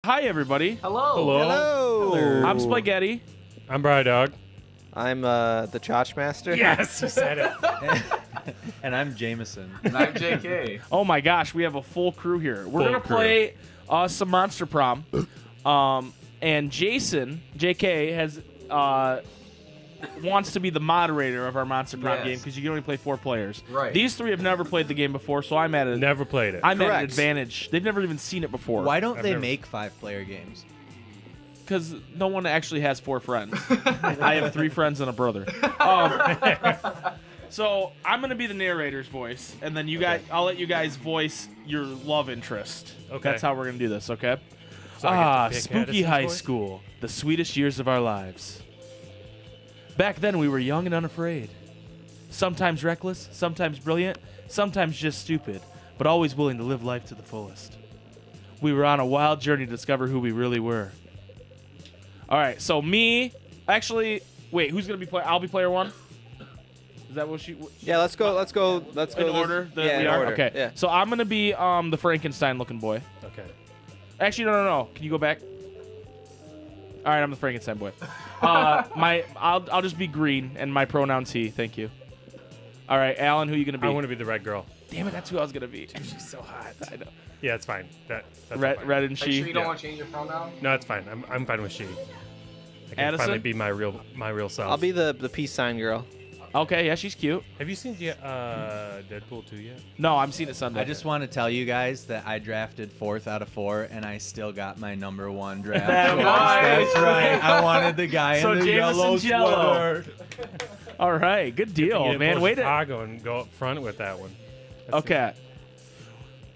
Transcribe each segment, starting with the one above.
Hi, everybody. Hello. Hello. I'm SpikeGhetti. I'm Bri Dog. I'm the Chotch Master. Yes, you said it. And I'm Jameson. And I'm JayKay. Oh my gosh, we have a full crew here. We're Full gonna crew. play some Monster Prom. And JayKay has wants to be the moderator of our Monster Prom Yes. game because you can only play 4 players. Right. These 3 have never played the game before, so I'm at Never played it. I'm at an Correct. advantage. They've never even seen it before. Why don't I've they never- make 5-player games? Because no one actually has 4 friends. I have 3 friends and a brother. So I'm gonna be the narrator's voice, and then you guys, I'll let you guys voice your love interest. Okay. That's how we're gonna do this. Okay. So I get to pick Spooky Addison's high voice? school, the sweetest years of our lives. Back then, we were young and unafraid. Sometimes reckless, sometimes brilliant, sometimes just stupid, but always willing to live life to the fullest. We were on a wild journey to discover who we really were. All right, so me, actually, wait, who's gonna be player? I'll be player 1. Is that what she? Yeah, let's go. In this- order that yeah, we in are. order. Okay. Yeah. So I'm gonna be the Frankenstein-looking boy. Okay. Actually, no. Can you go back? All right, I'm the Frankenstein boy. I'll just be green, and my pronoun's he. Thank you. All right, Alan, who are you gonna be? I want to be the red girl. Damn it, that's who I was gonna be. She's so hot. I know. Yeah, it's fine. That's Red, fine. red and Are she. you sure you don't Yeah. want to change your pronoun? No, it's fine. I'm fine with she. I can Addison? finally be my real self. I'll be the peace sign girl. Okay, yeah, she's cute. Have you seen Deadpool 2 yet? No, I'm seeing it Sunday. I just want to tell you guys that I drafted 4th out of 4, and I still got my number 1 draft. That's choice. right. That's right. I wanted the guy So in the Jameson's yellow yellow. sweater. All right, good deal, You man. pull Wait. Chicago and go up front with that one. That's Okay.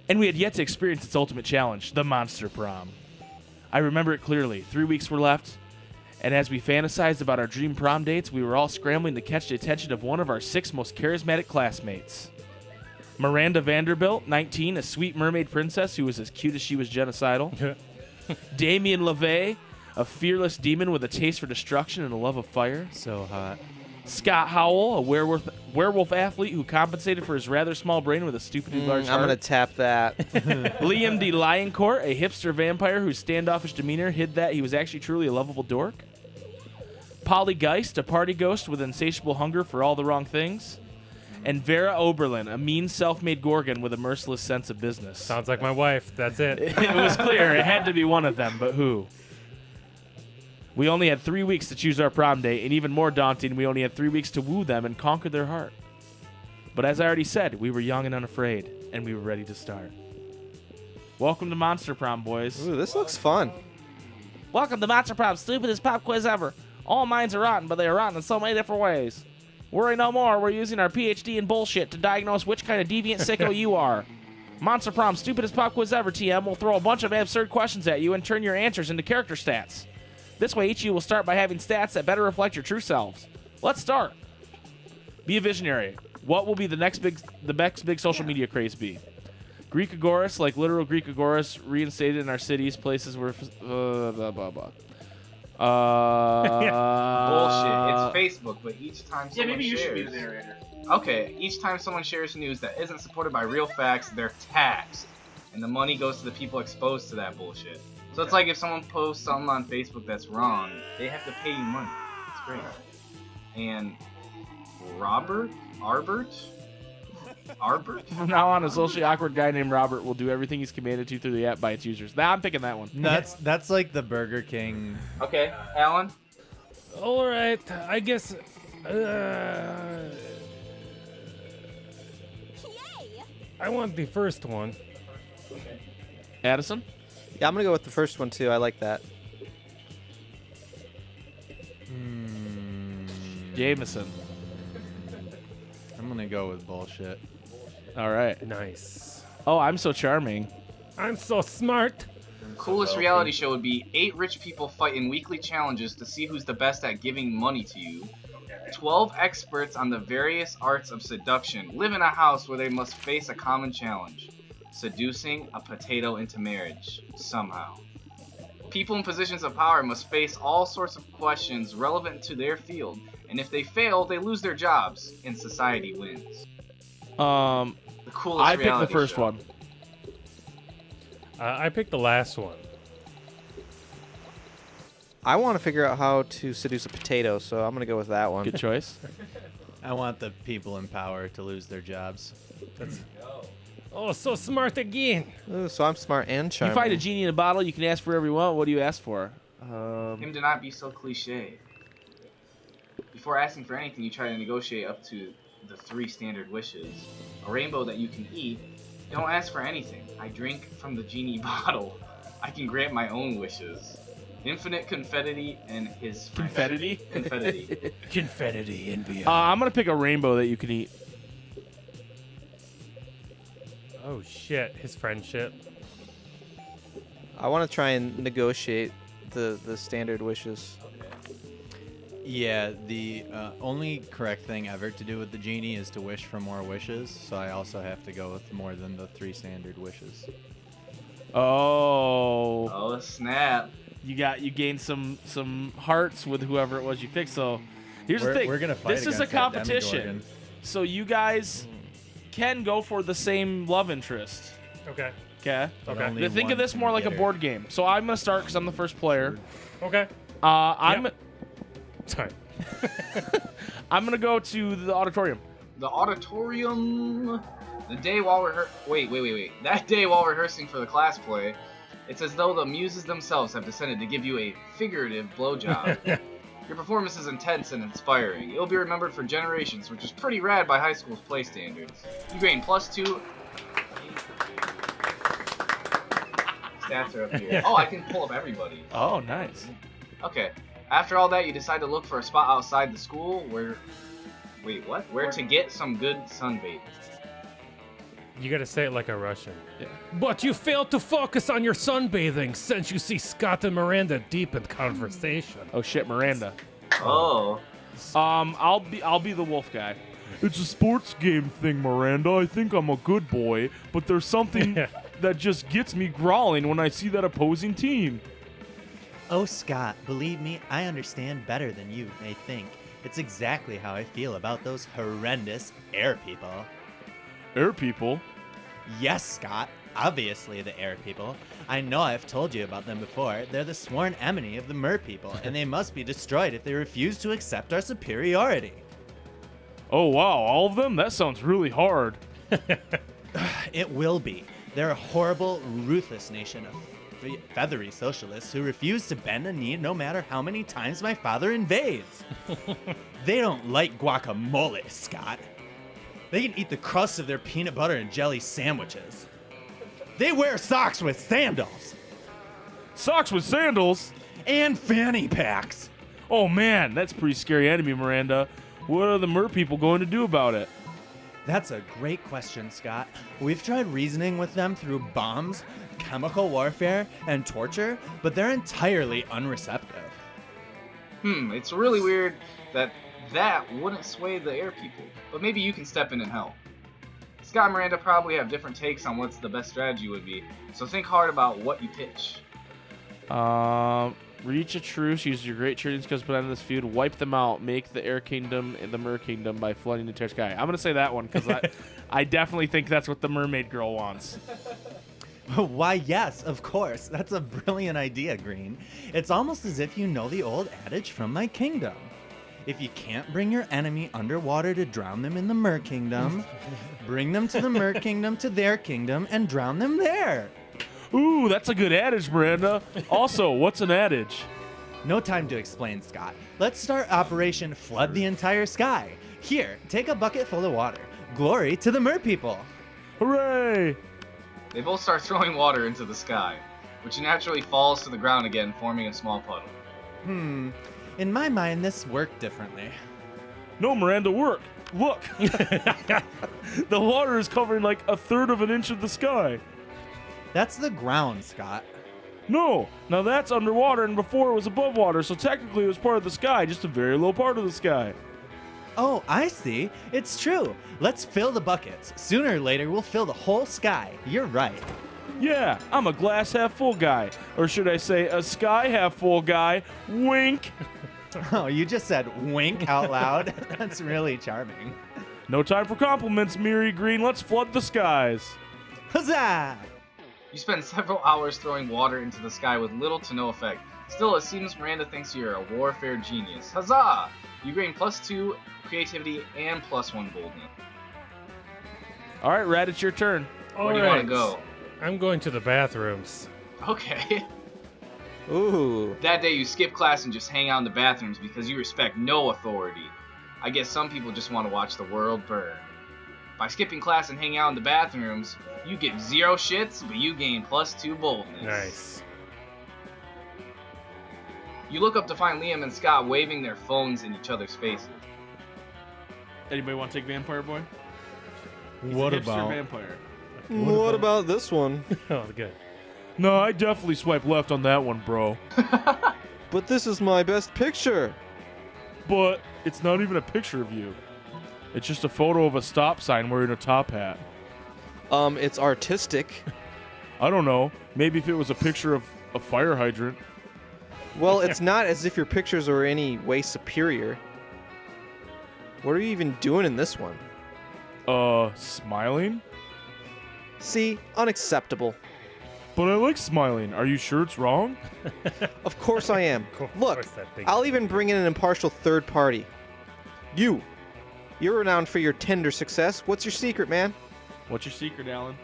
And we had yet to experience its ultimate challenge, the Monster Prom. I remember it clearly. 3 weeks were left, and as we fantasized about our dream prom dates, we were all scrambling to catch the attention of one of our 6 most charismatic classmates. Miranda Vanderbilt, 19, a sweet mermaid princess who was as cute as she was genocidal. it. Damien LeVay, a fearless demon with a taste for destruction and a love of fire. So hot. Scott Howell, a werewolf athlete who compensated for his rather small brain with a stupidly large I'm heart. gonna tap that. Liam D. Lioncourt, a hipster vampire whose standoffish demeanor hid that he was actually truly a lovable dork. Polly Geist, a party ghost with insatiable hunger for all the wrong things. And Vera Oberlin, a mean self-made gorgon with a merciless sense of business. Sounds like my wife. That's it. It was clear it had to be one of them, but who? We only had 3 weeks to choose our prom date, and even more daunting, we only had 3 weeks to woo them and conquer their heart. But as I already said, we were young and unafraid, and we were ready to start. Welcome to Monster Prom, boys. Ooh, this looks fun. Welcome to Monster Prom, stupidest pop quiz ever. All minds are rotten, but they are rotten in so many different ways. Worry no more, we're using our PhD in bullshit to diagnose which kind of deviant sicko you are. Monster Prom, stupidest pop quiz ever, TM, will throw a bunch of absurd questions at you and turn your answers into character stats. This way, each of you will start by having stats that better reflect your true selves. Let's start. Be a visionary. What will be the next big social media craze be? Greek Agorist, like literal Greek Agorist, reinstated in our cities, places where blah blah blah. Bullshit. It's Facebook, but each time someone shares... narrator. Okay, each time someone shares news that isn't supported by real facts, they're taxed. And the money goes to the people exposed to that bullshit. So it's like if someone posts something on Facebook that's wrong, they have to pay you money. It's great. And Arbert? From now on, a socially awkward guy named Robert will do everything he's commanded to through the app by its users. Nah, I'm picking that one. That's like the Burger King. Okay, Alan? All right. I guess. I want the first one. Addison? Yeah, I'm gonna go with the first one too. I like that. Jameson. I'm gonna go with bullshit. All right. Nice. Oh, I'm so charming. I'm so smart. Coolest reality show would be 8 rich people fight in weekly challenges to see who's the best at giving money to you. 12 experts on the various arts of seduction live in a house where they must face a common challenge: seducing a potato into marriage, somehow. People in positions of power must face all sorts of questions relevant to their field, and if they fail, they lose their jobs, and society wins. The coolest I picked the reality first show. one. I picked the last one. I want to figure out how to seduce a potato, so I'm going to go with that one. Good choice. I want the people in power to lose their jobs. Oh, so smart again. Ooh, so I'm smart and You charming. find a genie in a bottle, you can ask for whatever you want. What do you ask for? Him to not be so cliche. Before asking for anything, you try to negotiate up to the 3 standard wishes. A rainbow that you can eat. Don't ask for anything. I drink from the genie bottle. I can grant my own wishes. Infinite confetti and his friendship. Confetti. Confetti and beyond. I'm going to pick a rainbow that you can eat. Oh, shit. His friendship. I want to try and negotiate the standard wishes. Yeah, the only correct thing ever to do with the genie is to wish for more wishes, so I also have to go with more than the 3 standard wishes. Oh. Oh, snap. You gained some hearts with whoever it was you picked. So here's the thing. We're gonna fight this is a against that competition. Demogorgon. So you guys can go for the same love interest. Okay. Okay. But Okay. only Think one of this can more like a get her. board game. So I'm gonna start because I'm the first player. Okay. I'm Sorry. I'm gonna go to the auditorium. The auditorium. The day while wait. That day while rehearsing for the class play, it's as though the muses themselves have descended to give you a figurative blowjob. Your performance is intense and inspiring. It'll be remembered for generations, which is pretty rad by high school's play standards. You gain +2. Stats are up here. Oh, I can pull up everybody. Oh, nice. Okay. After all that, you decide to look for a spot outside the school where... Wait, what? Where to get some good sunbathing. You gotta say it like a Russian. Yeah. But you failed to focus on your sunbathing since you see Scott and Miranda deep in conversation. Oh shit, Miranda. Oh. I'll be the wolf guy. It's a sports game thing, Miranda. I think I'm a good boy, but there's something that just gets me growling when I see that opposing team. Oh, Scott, believe me, I understand better than you may think. It's exactly how I feel about those horrendous air people. Air people? Yes, Scott. Obviously the air people. I know I've told you about them before. They're the sworn enemy of the mer people, and they must be destroyed if they refuse to accept our superiority. Oh wow, all of them? That sounds really hard. It will be. They're a horrible, ruthless nation of feathery socialists who refuse to bend a knee no matter how many times my father invades. They don't like guacamole, Scott. They can eat the crust of their peanut butter and jelly sandwiches. They wear socks with sandals Socks with sandals? and fanny packs. Oh man, that's a pretty scary enemy, Miranda. What are the mer people going to do about it? That's a great question, Scott. We've tried reasoning with them through bombs, chemical warfare, and torture, but they're entirely unreceptive. It's really weird that wouldn't sway the air people. But maybe you can step in and help. Scott and Miranda probably have different takes on what's the best strategy would be, so think hard about what you pitch. Reach a truce, use your great cheerleading skills to put end this feud, wipe them out, make the air kingdom and the mer kingdom by flooding the entire sky. I'm going to say that one because I definitely think that's what the mermaid girl wants. Why, yes, of course. That's a brilliant idea, Green. It's almost as if you know the old adage from my kingdom. If you can't bring your enemy underwater to drown them in the mer kingdom, bring them to the mer kingdom to their kingdom and drown them there. Ooh, that's a good adage, Miranda. Also, what's an adage? No time to explain, Scott. Let's start Operation Flood the Entire Sky. Here, take a bucket full of water. Glory to the mer people. Hooray! They both start throwing water into the sky, which naturally falls to the ground again, forming a small puddle. In my mind, this worked differently. No, Miranda, work. Look. The water is covering like a third of an inch of the sky. That's the ground, Scott. No, now that's underwater and before it was above water, so technically it was part of the sky, just a very low part of the sky. Oh, I see. It's true. Let's fill the buckets. Sooner or later, we'll fill the whole sky. You're right. Yeah, I'm a glass half full guy. Or should I say a sky half full guy? Wink. Oh, you just said wink out loud? That's really charming. No time for compliments, Miri Green. Let's flood the skies. Huzzah! You spend several hours throwing water into the sky with little to no effect. Still, it seems Miranda thinks you're a warfare genius. Huzzah! You gain +2 creativity and +1 boldness. All right, Red, it's your turn. Where do you want to go? I'm going to the bathrooms. Okay. Ooh. That day you skip class and just hang out in the bathrooms because you respect no authority. I guess some people just want to watch the world burn. By skipping class and hanging out in the bathrooms, you get 0 shits, but you gain +2 boldness. Nice. You look up to find Liam and Scott waving their phones in each other's faces. Anybody want to take Vampire Boy? What about? Vampire. What about this one? Oh, good. No, I definitely swipe left on that one, bro. But this is my best picture. But it's not even a picture of you. It's just a photo of a stop sign wearing a top hat. It's artistic. I don't know. Maybe if it was a picture of a fire hydrant. Well, it's not as if your pictures are any way superior. What are you even doing in this one? Smiling? See, unacceptable. But I like smiling. Are you sure it's wrong? Of course I am. Of Look, course that big- I'll even bring in an impartial third party. You're renowned for your Tinder success. What's your secret, man? What's your secret, Alan?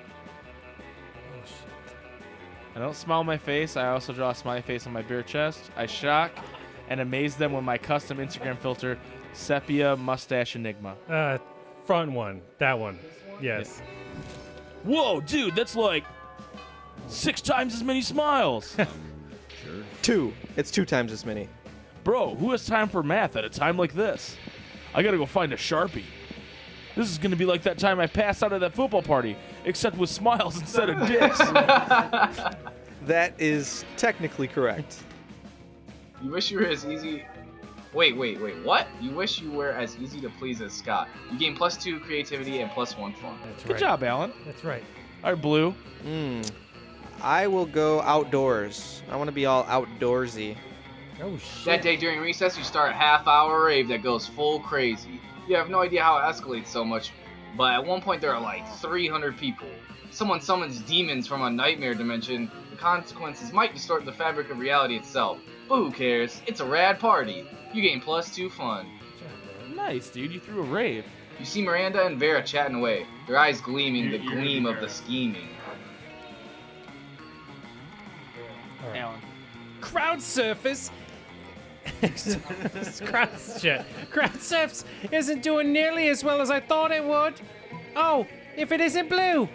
I don't smile my face. I also draw a smiley face on my bare chest. I shock and amaze them with my custom Instagram filter, Sepia Mustache Enigma. Front one. That one. Yes. Whoa, dude, that's like 6 times as many smiles. 2. It's 2 times as many. Bro, who has time for math at a time like this? I gotta go find a Sharpie. This is gonna be like that time I passed out at that football party, except with smiles instead of dicks. That is technically correct. You wish you were as easy... Wait, what? You wish you were as easy to please as Scott. You gain +2 creativity and +1 fun. That's Good right. job, Alan. That's right. All right, Blue. I will go outdoors. I want to be all outdoorsy. Oh, shit. That day during recess, you start a half-hour rave that goes full crazy. You have no idea how it escalates so much, but at one point there are like 300 people. Someone summons demons from a nightmare dimension. The consequences might distort the fabric of reality itself. But who cares? It's a rad party. You gain +2 fun. Nice, dude. You threw a rave. You see Miranda and Vera chatting away, their eyes gleaming the gleam of the scheming. All right. Alan. Crowd surfers. Crowd surfs isn't doing nearly as well as I thought it would. Oh, if it isn't Blue.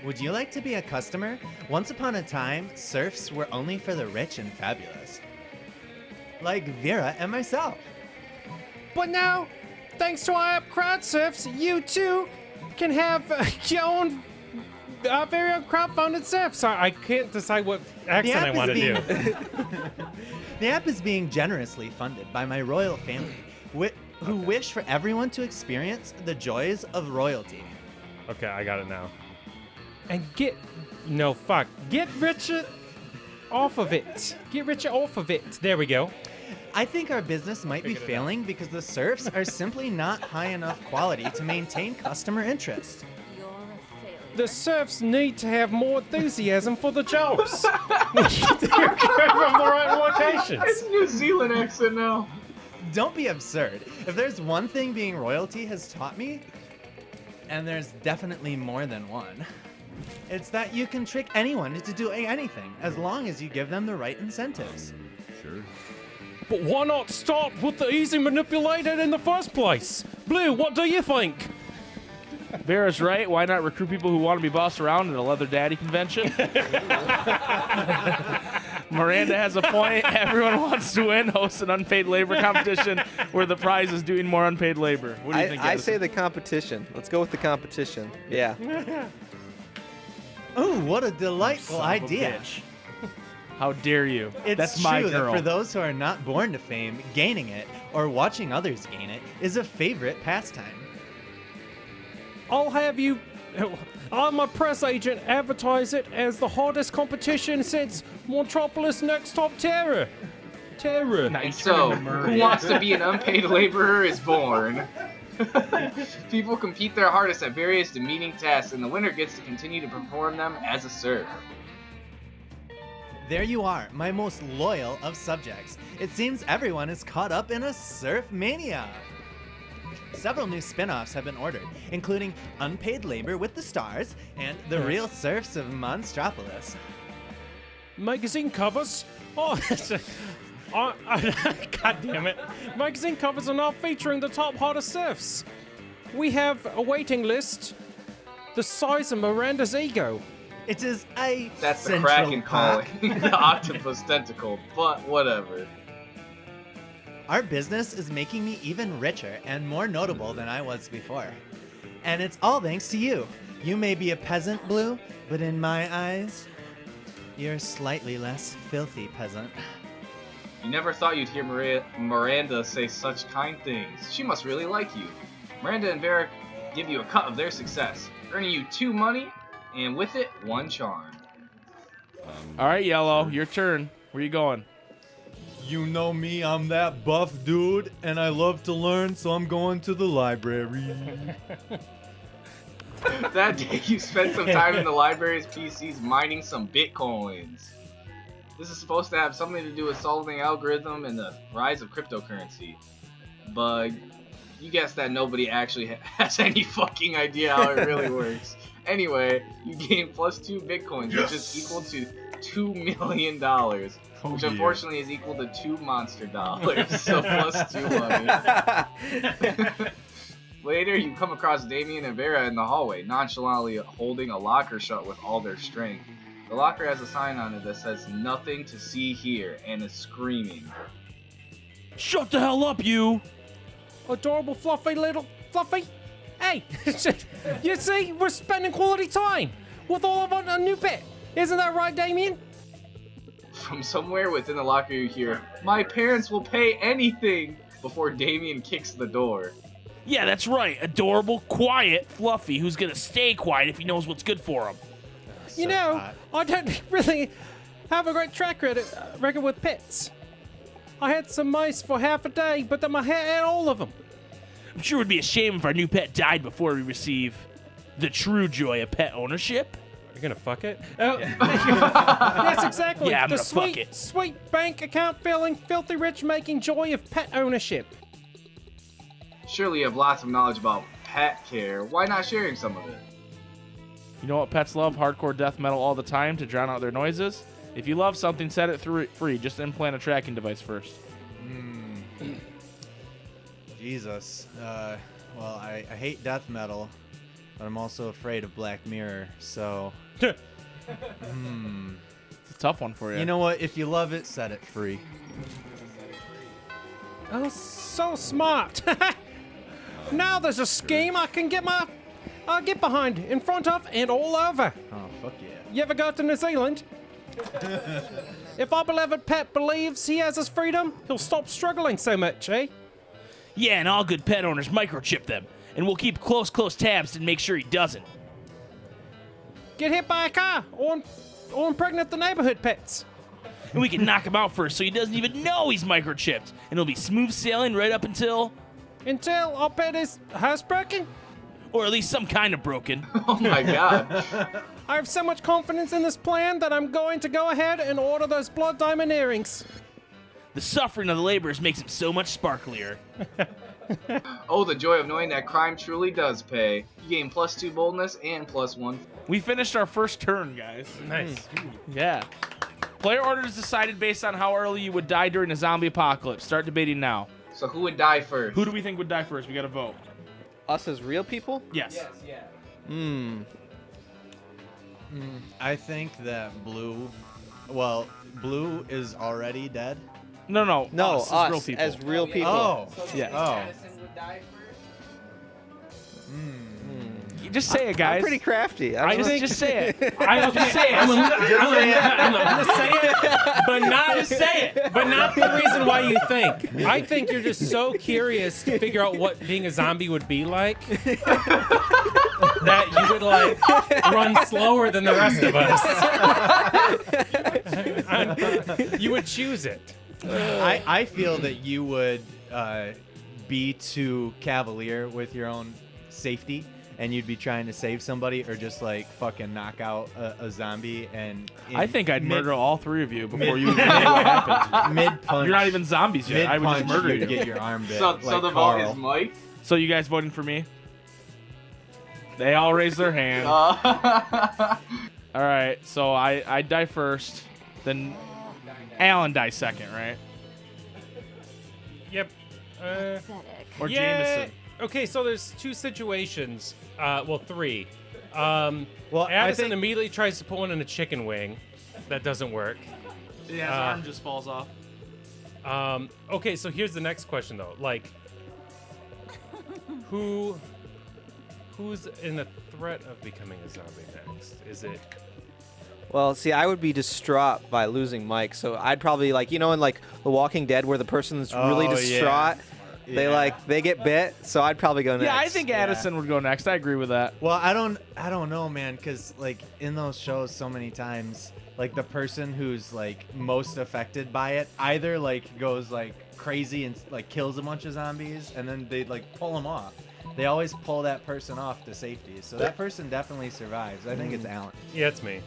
Would you like to be a customer? Once upon a time, surfs were only for the rich and fabulous. Like Vera and myself. But now, thanks to our app Crowd Surfs, you too can have your own very own crowd-funded surf. Sorry, I can't decide what accent I want to do. The app is being generously funded by my royal family, who wish for everyone to experience the joys of royalty. Okay, I got it now. And get richer off of it. Get richer off of it. There we go. I think our business might be Figured it failing because the surfs are simply not high enough quality to maintain customer interest. You're a failure. The surfs need to have more enthusiasm for the jobs. We need to go from the right locations. It's New Zealand accent now. Don't be absurd. If there's one thing being royalty has taught me, and there's definitely more than one, it's that you can trick anyone into doing anything as long as you give them the right incentives. But why not start with the easy manipulated in the first place? Blue, what do you think? Vera's right. Why not recruit people who want to be bossed around at a leather daddy convention? Miranda has a point. Everyone wants to win. Host an unpaid labor competition where the prize is doing more unpaid labor. What do you think, I Addison? say the competition. Let's go with the competition. Yeah. Oh, what a delightful Son of a idea. bitch. How dare you? It's That's true my that girl. for those who are not born to fame, gaining it or watching others gain it is a favorite pastime. I'll have you, I'm a press agent, advertise it as the hardest competition since Metropolis Next Top Terror. Now you And turn so, into Murray. who wants to be an unpaid laborer is born. People compete their hardest at various demeaning tasks, and the winner gets to continue to perform them as a serf. There you are, my most loyal of subjects. It seems everyone is caught up in a surf mania. Several new spin-offs have been ordered, including Unpaid Labor with the Stars and The Real Serfs of Monstropolis. Magazine covers? Oh, God damn it. Magazine covers are now featuring the top hottest surfs. We have a waiting list the size of Miranda's ego. It is a That's the Central Kraken Park. calling the octopus tentacle, but whatever. Our business is making me even richer and more notable than I was before. And it's all thanks to you. You may be a peasant, Blue, but in my eyes, you're a slightly less filthy peasant. You never thought you'd hear Miranda say such kind things. She must really like you. Miranda and Vera give you a cut of their success, earning you 2 money, and with it, 1 charm. All right, Yellow, your turn. Where you going? You know me, I'm that buff dude, and I love to learn, so I'm going to the library. That day, you spent some time in the library's PCs mining some bitcoins. This is supposed to have something to do with solving the algorithm and the rise of cryptocurrency. But you guess that nobody actually has any fucking idea how it really works. Anyway, you gain +2 bitcoins, which is equal to $2 million. Which unfortunately is equal to 2 monster dollars, so +2 money. Later, you come across Damien and Vera in the hallway, nonchalantly holding a locker shut with all their strength. The locker has a sign on it that says "Nothing to see here" and is screaming. Shut the hell up, you! Adorable, fluffy little Fluffy. Hey, you see, we're spending quality time with all of our new pet. Isn't that right, Damien? From somewhere within the locker, you hear, "My parents will pay anything," before Damien kicks the door. Yeah, that's right. Adorable, quiet Fluffy who's gonna stay quiet if he knows what's good for him. You know, I don't really have a great track record with pets. I had some mice for half a day, but then I had all of them. I'm sure it would be a shame if our new pet died before we receive the true joy of pet ownership. You're gonna fuck it? Oh, yes, exactly. Yeah, I'm the gonna fuck it. Sweet bank account filling, filthy rich making joy of pet ownership. Surely you have lots of knowledge about pet care. Why not sharing some of it? You know what pets love? Hardcore death metal all the time to drown out their noises. If you love something, set it free. Just implant a tracking device first. Jesus. Well, I hate death metal, but I'm also afraid of Black Mirror, so... It's a tough one for you. You know what? If you love it, set it free. Oh, so smart. Now there's a scheme I can get behind, in front of, and all over. Oh, fuck yeah. You ever go to New Zealand? If our beloved pet believes he has his freedom, he'll stop struggling so much, eh? Yeah, and all good pet owners microchip them. And we'll keep close tabs to make sure he doesn't. Get hit by a car, or impregnate the neighborhood pets. And we can knock him out first so he doesn't even know he's microchipped. And it'll be smooth sailing right up until... Until our pet is housebroken? Or at least some kind of broken. Oh my god. I have so much confidence in this plan that I'm going to go ahead and order those blood diamond earrings. The suffering of the laborers makes him so much sparklier. Oh, the joy of knowing that crime truly does pay. You gain +2 boldness and +1. We finished our first turn, guys. Nice. Yeah. Player order is decided based on how early you would die during a zombie apocalypse. Start debating now. So who would die first? Who do we think would die first? We gotta vote. Us as real people? Yes. I think that Blue is already dead. No. No, us, us as real people. as real people. Oh. Yeah. Oh. Just say it, guys. I'm pretty crafty. Just say it. I'm gonna say it. I'm gonna say it, but not the reason why you think. I think you're just so curious to figure out what being a zombie would be like that you would like run slower than the rest of us. You would choose it. I feel that you would be too cavalier with your own safety, and you'd be trying to save somebody, or just like fucking knock out a zombie and I think I'd murder all three of you before you even knew what happened. mid punch. You're not even zombies yet. I would just murder you'd you. get your arm bit. So like the Carl. vote is Mike. So you guys voting for me? They all raise their hand. Uh, All right, so I die first, then Alan dies second, right? Yep. Or Yeah. Jameson. Okay, so there's two situations. Well, three. Well, I Addison think immediately tries to put one in a chicken wing. That doesn't work. Yeah, his arm just falls off. Okay, so here's the next question though. Like, who's in the threat of becoming a zombie next? Is it? Well, see, I would be distraught by losing Mike, so I'd probably like, in like The Walking Dead, where the person's really Oh, yeah. distraught, they get bit. So I'd probably go next. Yeah, I think Addison would go next. I agree with that. Well, I don't know, man, because like in those shows, so many times, like the person who's like most affected by it either like goes like crazy and like kills a bunch of zombies, and then they like pull them off. They always pull that person off to safety, so that person definitely survives. I think it's Alan. Yeah, it's me.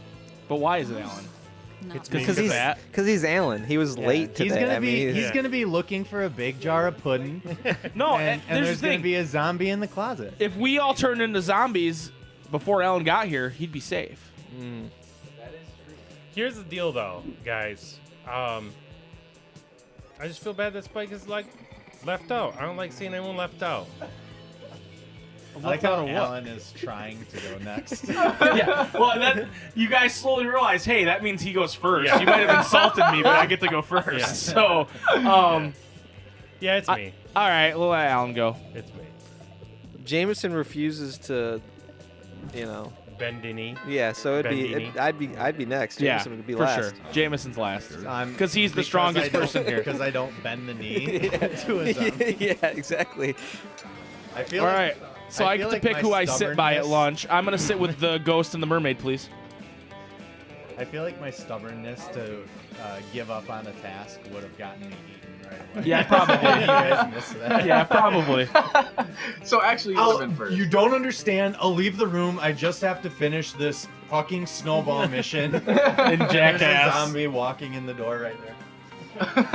But why is it Alan? It's because me. he's Alan. He was late today. He's gonna I mean, he's gonna be looking for a big jar of pudding. No, and there's there's the gonna thing. be a zombie in the closet. If we all turned into zombies before Alan got here, he'd be safe. Here's the deal, though, guys. I just feel bad that Spike is like left out. I don't like seeing anyone left out. I like how Alan is trying to go next. Yeah. Well, then you guys slowly realize, hey, that means he goes first. Yeah. You might have insulted me, but I get to go first. Yeah. So, Yeah, it's me. all right, we'll let Alan go. It's me. Jameson refuses to, Bendini. Yeah, so Bendini. I'd be next. Yeah, Jameson would be for last. sure. Jameson's last. I'm- Because he's the strongest person here. Because I don't bend the knee to a zombie. Yeah, exactly. I feel All like, right, so I feel get to like pick my who I sit by at stubbornness- lunch. I'm going to sit with the ghost and the mermaid, please. I feel like my stubbornness to give up on a task would have gotten me eaten right away. Yeah, probably. You guys missed that. Yeah, probably. so actually, you would have been first. You don't understand. I'll leave the room. I just have to finish this fucking snowball mission. In There's a Jackass. zombie walking in the door right there.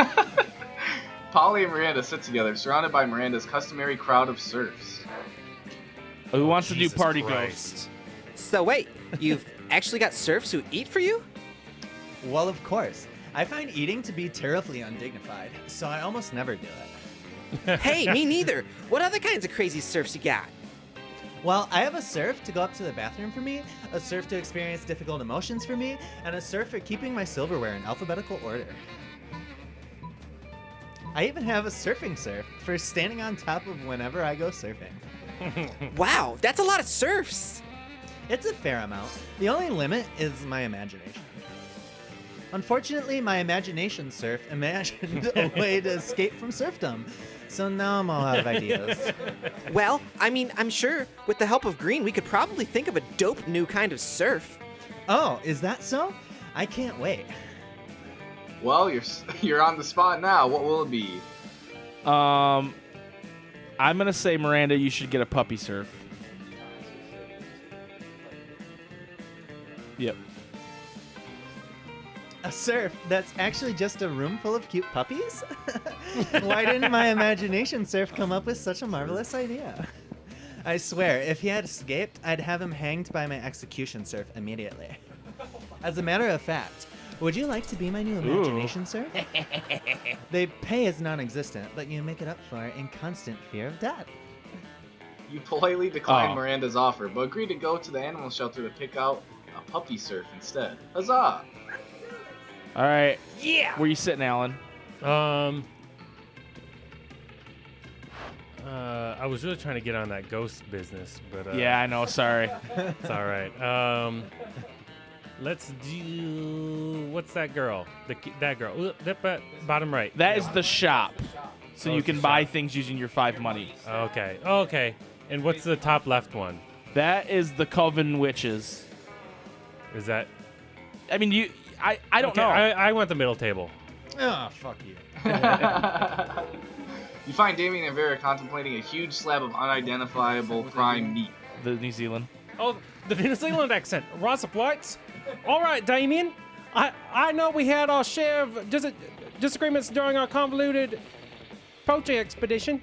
Polly and Miranda sit together, surrounded by Miranda's customary crowd of serfs. Who wants to do Jesus party Christ. ghost? So wait, you've actually got serfs who eat for you? Well, of course. I find eating to be terribly undignified, so I almost never do it. Hey, me neither. What other kinds of crazy serfs you got? Well, I have a serf to go up to the bathroom for me, a serf to experience difficult emotions for me, and a serf for keeping my silverware in alphabetical order. I even have a surfing serf for standing on top of whenever I go surfing. Wow, that's a lot of serfs. It's a fair amount. The only limit is my imagination. Unfortunately, my imagination serf imagined a way to escape from serfdom, so now I'm all out of ideas. Well, I mean, I'm sure with the help of Green, we could probably think of a dope new kind of surf. Oh, is that so? I can't wait. Well, you're on the spot now. What will it be? I'm going to say, Miranda, you should get a puppy surf. Yep. A surf that's actually just a room full of cute puppies? Why didn't my imagination surf come up with such a marvelous idea? I swear, if he had escaped, I'd have him hanged by my execution surf immediately. As a matter of fact, would you like to be my new imagination surf? They pay is non-existent, but you make it up for in constant fear of death. You politely decline Oh. Miranda's offer, but agree to go to the animal shelter to pick out a puppy surf instead. Huzzah! All right. Yeah. Where you sitting, Alan? I was really trying to get on that ghost business, but Yeah, I know. Sorry. it's all right. Let's do what's that girl? That girl. Ooh, bottom right. That is the shop. So Oh, you it's can the buy shop. things using your 5 money. Okay. Okay. And what's the top left one? That is the Coven Witches. Is that? I mean, I don't Okay, know. I want the middle table. Ah, fuck you. You find Damien and Vera contemplating a huge slab of unidentifiable prime meat. The New Zealand. Oh, the New Zealand accent. Rise up lights. All right, Damien. I know we had our share of disagreements during our convoluted poaching expedition.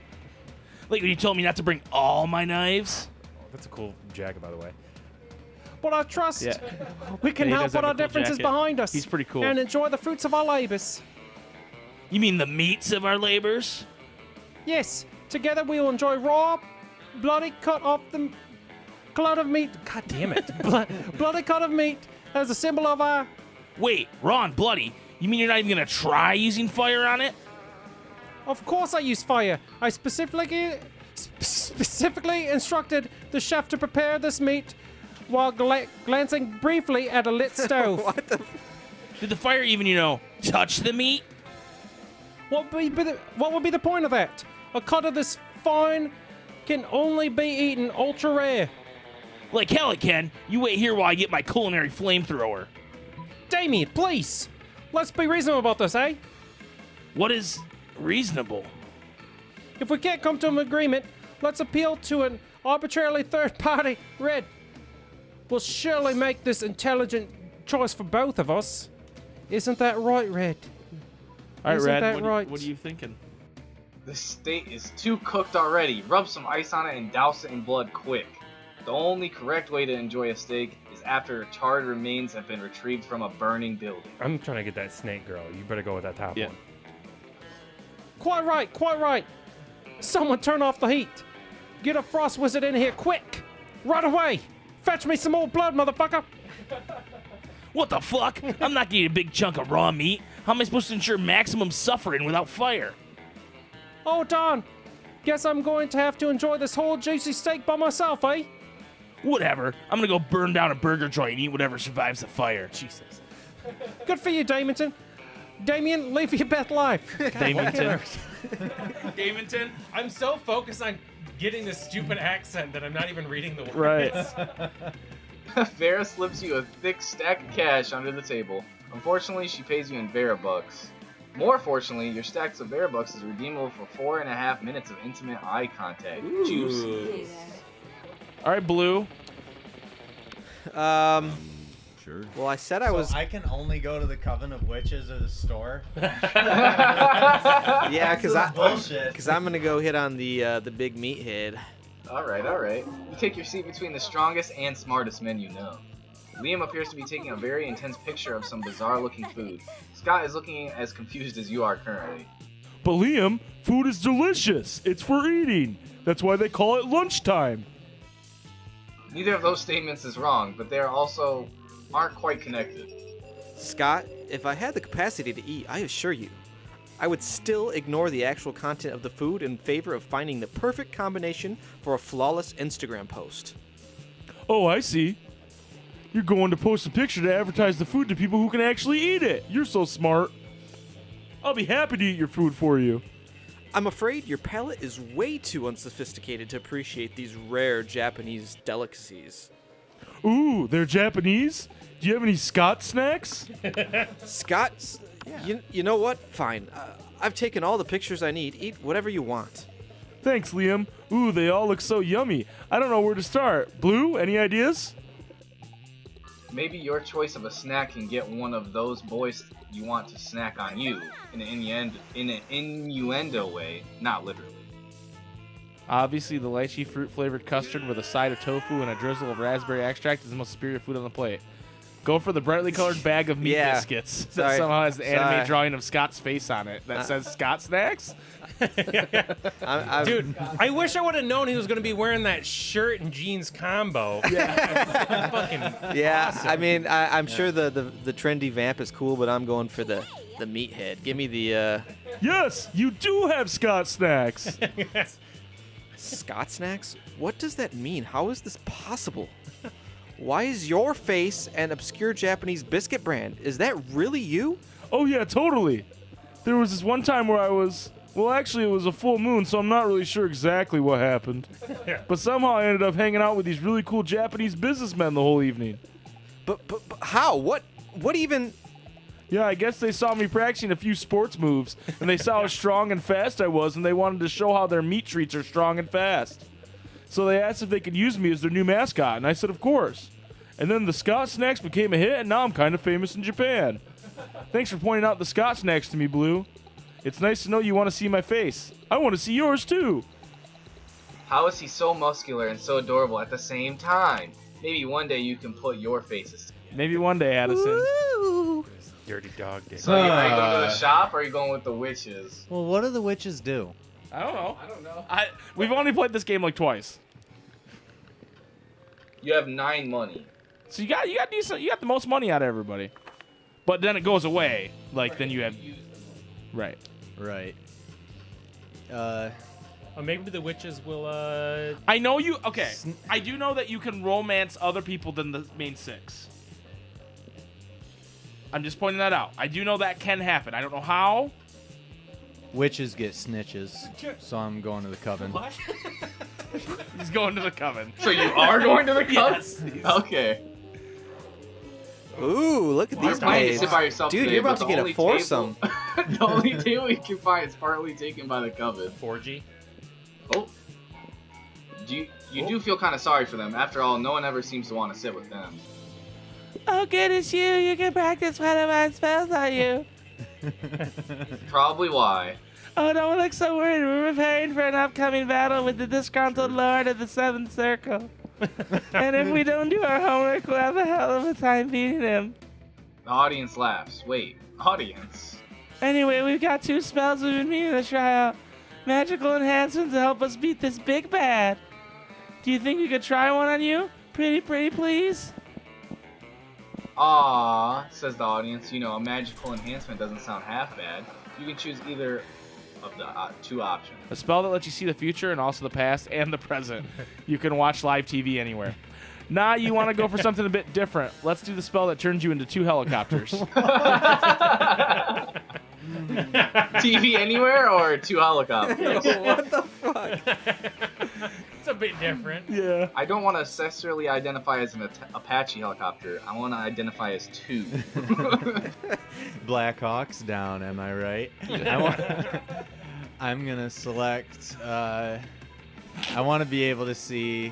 Like when you told me not to bring all my knives. That's a cool jacket, by the way. But I trust Yeah. we can Yeah, he help does put have a our cool differences jacket. behind us. He's pretty cool. And enjoy the fruits of our labors. You mean the meats of our labors? Yes, together we will enjoy raw, bloody cut of meat. God damn it. Bloody cut of meat as a symbol of our... Wait, Ron, bloody. You mean you're not even gonna try using fire on it? Of course I use fire. I specifically instructed the chef to prepare this meat while glancing briefly at a lit stove. What the? Did the fire even, touch the meat? What would be the point of that? A cut of this fine can only be eaten ultra rare. Like hell it can. You wait here while I get my culinary flamethrower. Damien, please. Let's be reasonable about this, eh? What is reasonable? If we can't come to an agreement, let's appeal to an arbitrarily third party. Red will surely make this intelligent choice for both of us. Isn't that right, Red? All right, Isn't Red, that right? what are you thinking? This steak is too cooked already. Rub some ice on it and douse it in blood quick. The only correct way to enjoy a steak is after charred remains have been retrieved from a burning building. I'm trying to get that snake girl. You better go with that top Yeah. one. Quite right, quite right. Someone turn off the heat. Get a frost wizard in here quick. Right away. Fetch me some more blood, motherfucker. What the fuck? I'm not getting a big chunk of raw meat. How am I supposed to ensure maximum suffering without fire? Oh, darn. Guess I'm going to have to enjoy this whole juicy steak by myself, eh? Whatever. I'm gonna go burn down a burger joint and eat whatever survives the fire. Jesus. Good for you, Damien. Damien, live your best life. Damonton. Damonton? I'm so focused on getting this stupid accent that I'm not even reading the words. Right. Vera slips you a thick stack of cash under the table. Unfortunately, she pays you in Vera bucks. More fortunately, your stacks of Vera bucks is redeemable for 4.5 minutes of intimate eye contact. Juicy. All right, Blue. Sure. Well, I said I was. I can only go to the Coven of Witches or the store. Yeah, because bullshit. I'm gonna go hit on the big meathead. Alright, alright. You take your seat between the strongest and smartest men you know. Liam appears to be taking a very intense picture of some bizarre looking food. Scott is looking as confused as you are currently. But Liam, food is delicious. It's for eating. That's why they call it lunchtime. Neither of those statements is wrong, but they aren't quite connected. Scott, if I had the capacity to eat, I assure you, I would still ignore the actual content of the food in favor of finding the perfect combination for a flawless Instagram post. Oh, I see. You're going to post a picture to advertise the food to people who can actually eat it. You're so smart. I'll be happy to eat your food for you. I'm afraid your palate is way too unsophisticated to appreciate these rare Japanese delicacies. Ooh, they're Japanese? Do you have any Scott snacks? Scott, you know what? Fine. I've taken all the pictures I need. Eat whatever you want. Thanks, Liam. Ooh, they all look so yummy. I don't know where to start. Blue, any ideas? Maybe your choice of a snack can get one of those boys you want to snack on you in an innuendo way, not literally. Obviously, the lychee fruit-flavored custard with a side of tofu and a drizzle of raspberry extract is the most superior food on the plate. Go for the brightly colored bag of meat Yeah. biscuits that Sorry. somehow has the anime Sorry. drawing of Scott's face on it that says Scott Snacks. Dude, I wish I would have known he was going to be wearing that shirt and jeans combo. Yeah. Fucking Yeah, awesome. I mean, I'm sure the trendy vamp is cool, but I'm going for the meathead. Give me the Yes, you do have Scott Snacks. Scott snacks? What does that mean? How is this possible? Why is your face an obscure Japanese biscuit brand? Is that really you? Oh, yeah, totally. There was this one time where well, actually, it was a full moon, so I'm not really sure exactly what happened. But somehow I ended up hanging out with these really cool Japanese businessmen the whole evening. But how? What even? Yeah, I guess they saw me practicing a few sports moves, and they saw how strong and fast I was, and they wanted to show how their meat treats are strong and fast. So they asked if they could use me as their new mascot, and I said of course. And then the Scott Snacks became a hit, and now I'm kind of famous in Japan. Thanks for pointing out the Scott Snacks to me, Blue. It's nice to know you want to see my face. I want to see yours, too. How is he so muscular and so adorable at the same time? Maybe one day you can put your faces. Maybe one day, Addison. Dirty dog dick. So are you going to the shop or are you going with the witches? Well, what do the witches do? I don't know. I don't know. We've only played this game like twice. You have 9 money. So you got decent. You got the most money out of everybody. But then it goes away. Like then you have. Right. Right. Maybe the witches will. I know you. Okay. I do know that you can romance other people than the main 6. I'm just pointing that out. I do know that can happen. I don't know how. Witches get snitches, so I'm going to the coven. What? He's going to the coven. So you are going to the coven? Yes. Okay. Ooh, look at You're these planning to days. sit by yourself Dude, today, you're about but to get the a only foursome. table- the only table you can find is partly taken by the coven. 4G. Oh. You do feel kind of sorry for them. After all, no one ever seems to want to sit with them. Oh, goodness, you can practice one of my spells on you. Probably why. Oh, don't look so worried. We're preparing for an upcoming battle with the disgruntled Lord of the Seventh Circle. And if we don't do our homework, we'll have a hell of a time beating him. The audience laughs. Wait, audience? Anyway, we've got 2 spells we've been meaning to try out. Magical enhancements to help us beat this big bad. Do you think we could try one on you? Pretty please? Aww, says the audience. You know, a magical enhancement doesn't sound half bad. You can choose either of the 2 options. A spell that lets you see the future and also the past and the present. You can watch live TV anywhere. Nah, you want to go for something a bit different. Let's do the spell that turns you into 2 helicopters. TV anywhere or 2 helicopters? What the fuck? It's a bit different. Yeah. I don't want to necessarily identify as an Apache helicopter. I want to identify as 2. Black Hawk's down, am I right? I'm gonna select. I want to be able to see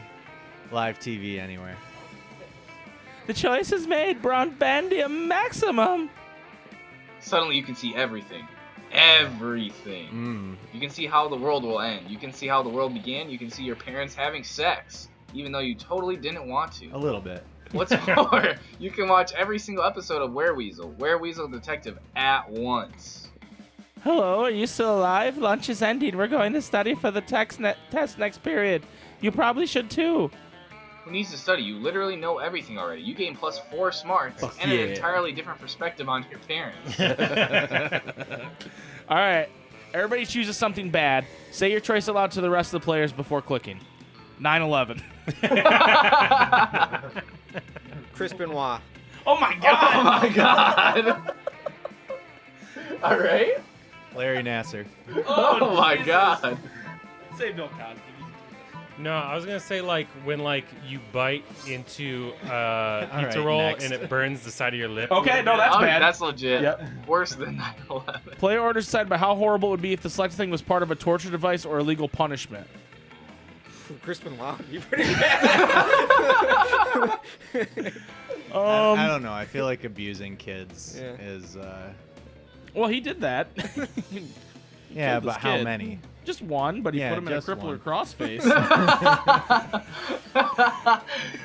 live TV anywhere. The choice is made, Broadbandium Maximum. Suddenly you can see everything. Everything. You can see how the world will end. You can see how the world began. You can see your parents having sex, even though you totally didn't want to. A little bit. What's more, you can watch every single episode of Wereweasel Detective at once. Hello, are you still alive? Lunch is ending. We're going to study for the test next period. You probably should too. Who needs to study? You literally know everything already. You gain +4 smarts and an entirely different perspective on your parents. All right. Everybody chooses something bad. Say your choice aloud to the rest of the players before clicking. 9/11. Chris Benoit. Oh my god! Oh my god! All right. Larry Nasser. Oh my god. Say Bill Cosby. No, I was gonna say like when you bite into pizza right, roll next. and it burns the side of your lip. Okay, no, that's Oh, bad. that's legit. Yep. Worse than 9/11. Player orders decide by how horrible it would be if the selected thing was part of a torture device or illegal punishment. Chris Benoit would be pretty bad. I don't know. I feel like abusing kids Yeah. is. Well, he did that. Yeah, Killed but this how kid. many? Just one, but he Yeah, put him in a just crippler one. crossface.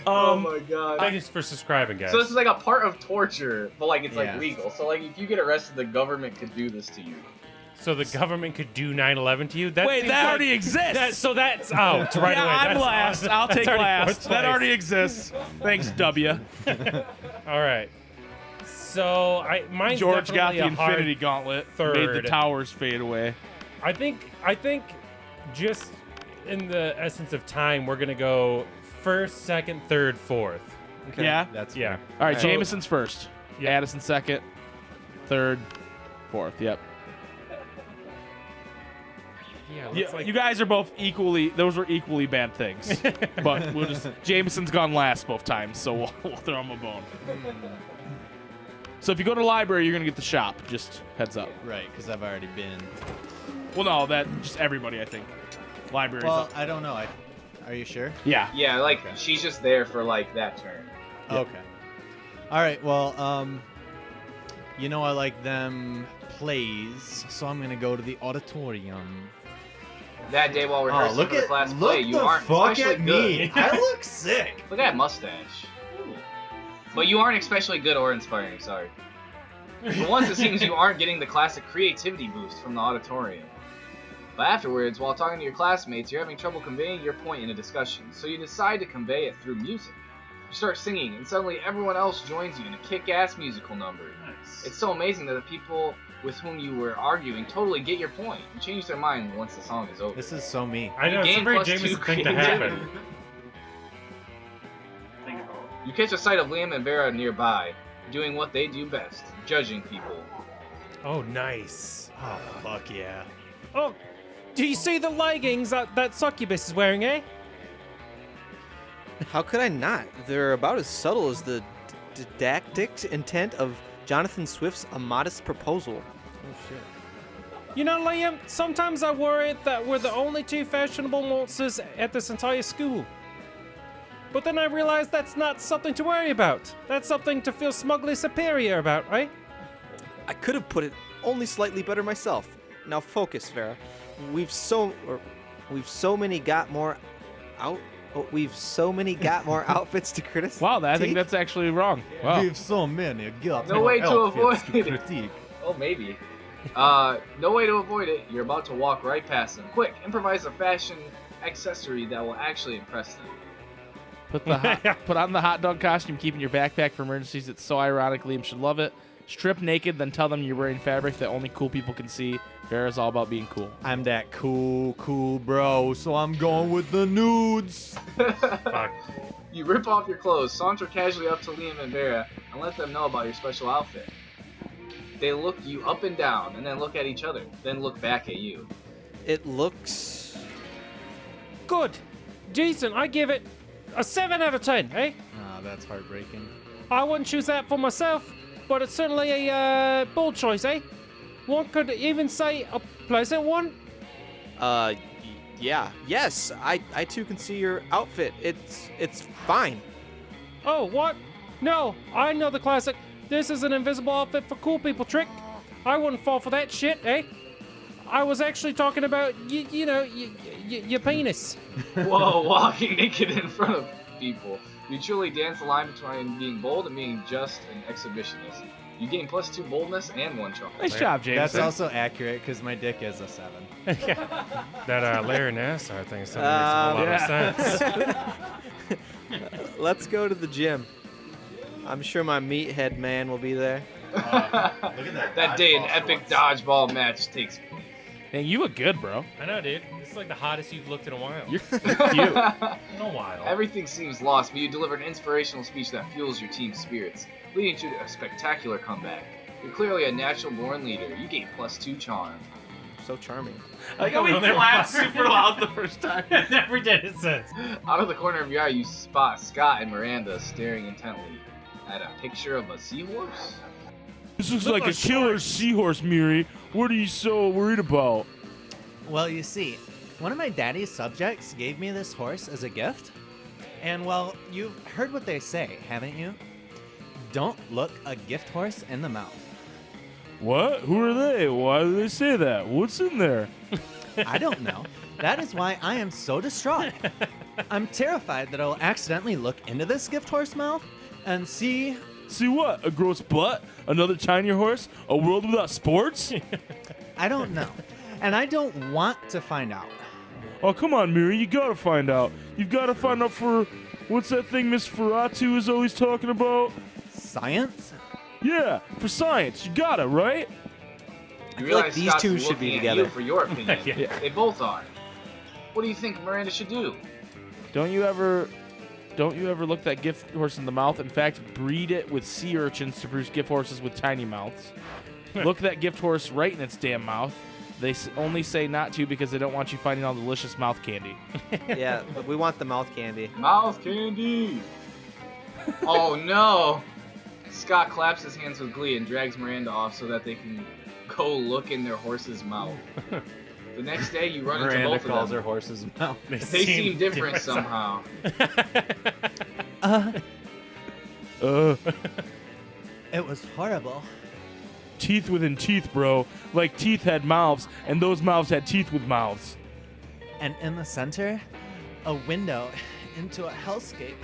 Oh my god. Thanks for subscribing, guys. So this is like a part of torture, but like it's Yeah. like legal. So like if you get arrested, the government could do this to you. So the government could do 9/11 to you? That Wait, seems that like- already exists. So that's out right yeah, away. I'm That's last. awesome. I'll That's take already last. fourth That place. already exists. Thanks, W. All right. So mine's George got definitely the a hard Infinity Gauntlet. third. Made the towers fade away. I think just in the essence of time, we're gonna go first, second, third, fourth. Okay. Yeah. That's Yeah. fair. All right. So- Jameson's first. Yeah. Addison second. Third. Fourth. Yep. Yeah. Yeah, Looks like you guys are both equally. Those were equally bad things. But we'll just. Jameson's gone last both times, so we'll throw him a bone. So if you go to the library, you're gonna get the shop. Just heads up. Right, because I've already been. Well, no, that just everybody, I think. Libraries. Well, I don't know. Are you sure? Yeah. Yeah, like she's just there for like that turn. Okay. All right. Well, I like them plays, so I'm gonna go to the auditorium. That day while rehearsing look for the at class play, you aren't fuck especially at me. good. I look sick. Look at that mustache. But you aren't especially good or inspiring, sorry. For once, it seems you aren't getting the classic creativity boost from the auditorium. But afterwards, while talking to your classmates, you're having trouble conveying your point in a discussion, so you decide to convey it through music. You start singing, and suddenly everyone else joins you in a kick-ass musical number. Nice. It's so amazing that the people with whom you were arguing totally get your point and change their mind once the song is over. This is so me. I know, it's a Gain very +2 Jameson thing to creativity. happen. Think about it. You catch a sight of Liam and Vera nearby, doing what they do best, judging people. Oh, nice. Oh, fuck yeah. Oh, do you see the leggings that succubus is wearing, eh? How could I not? They're about as subtle as the didactic intent of Jonathan Swift's A Modest Proposal. You know, Liam, sometimes I worry that we're the only two fashionable monsters at this entire school. But then I realize that's not something to worry about. That's something to feel smugly superior about, right? I could have put it only slightly better myself. Now focus, Vera. We've so many got more outfits to criticize. Wow, I think that's actually wrong. Wow. We've so many got No more way to outfits avoid to it. critique. Oh, maybe. No way to avoid it. You're about to walk right past them. Quick, improvise a fashion accessory that will actually impress them. Put on the hot dog costume, keeping your backpack for emergencies. It's so ironic. Liam should love it. Strip naked, then tell them you're wearing fabric that only cool people can see. Vera's all about being cool. I'm that cool bro, so I'm going with the nudes. Fuck. You rip off your clothes, saunter casually up to Liam and Vera, and let them know about your special outfit. They look you up and down, and then look at each other, then look back at you. It looks... Good. Decent. I give it a 7 out of 10, eh? Ah, that's heartbreaking. I wouldn't choose that for myself, but it's certainly a bold choice, eh? One could even say a pleasant one. Yeah. Yes, I too can see your outfit. It's fine. Oh, what? No, I know the classic. This is an invisible outfit for cool people trick. I wouldn't fall for that shit, eh? I was actually talking about, your penis. Whoa, walking naked in front of people. You truly dance the line between being bold and being just an exhibitionist. You gain +2 boldness and 1 charm. Nice job, James. That's also accurate because my dick is a 7. That Larry Nassar thing makes a lot of sense. Let's go to the gym. I'm sure my meathead man will be there. Look at that. That day, an epic dodgeball match takes place. Man, you look good, bro. I know, dude. This is like the hottest you've looked in a while. You're cute. In a while. Everything seems lost, but you deliver an inspirational speech that fuels your team's spirits, leading to a spectacular comeback. You're clearly a natural-born leader. You gain +2 charm. So charming. Like how we clapped super loud the first time. Never did it since. Out of the corner of your eye, you spot Scott and Miranda staring intently at a picture of a seahorse. This looks like a killer seahorse, Miri. What are you so worried about? Well, you see, one of my daddy's subjects gave me this horse as a gift. And, well, you've heard what they say, haven't you? Don't look a gift horse in the mouth. What? Who are they? Why do they say that? What's in there? I don't know. That is why I am so distraught. I'm terrified that I'll accidentally look into this gift horse mouth and see... See what? A gross butt? Another tinier horse? A world without sports? I don't know. And I don't want to find out. Oh, come on, Miri. You gotta find out. You've gotta find out for... What's that thing Miss Ferratu is always talking about? Science? Yeah, for science. You gotta, right? You feel like realize these Scott's two should be looking at together. you for your opinion. Yeah. They both are. What do you think Miranda should do? Don't you ever look that gift horse in the mouth? In fact, breed it with sea urchins to produce gift horses with tiny mouths. Look that gift horse right in its damn mouth. They only say not to because they don't want you finding all the delicious mouth candy. Yeah, but we want the mouth candy. Mouth candy. Oh no. Scott claps his hands with glee and drags Miranda off so that they can go look in their horse's mouth. The next day, you run into Miranda both calls of her them. horse's mouth. They seem different somehow. It was horrible. Teeth within teeth, bro. Like teeth had mouths, and those mouths had teeth with mouths. And in the center, a window into a hellscape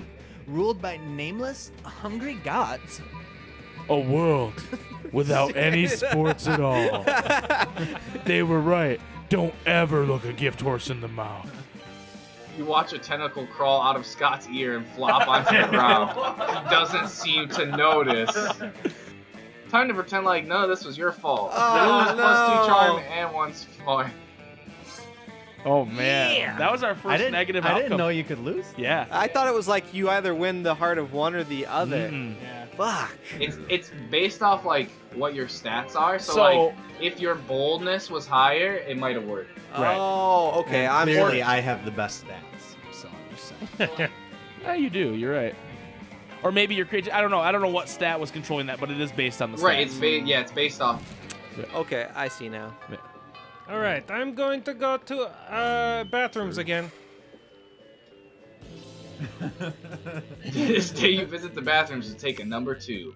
ruled by nameless, hungry gods. A world without any sports at all. They were right. Don't ever look a gift horse in the mouth. You watch a tentacle crawl out of Scott's ear and flop onto the ground. He doesn't seem to notice. Time to pretend like none of this was your fault. Oh, You lose +2 charm no. and 1 point. Oh man, that was our first negative outcome. I didn't know you could lose. Yeah. I thought it was like you either win the heart of one or the other. Yeah. Fuck. It's based off like what your stats are. So, So- like if your boldness was higher, it might have worked. Right. Oh, okay. And I'm clearly, I have the best stats. So I'm just saying. Yeah, you do. You're right. Or maybe your creature. I don't know. I don't know what stat was controlling that, but it is based on the stats. Right, it's based off. Okay, I see now. All right, I'm going to go to bathrooms again. This day you visit the bathrooms to take a number 2.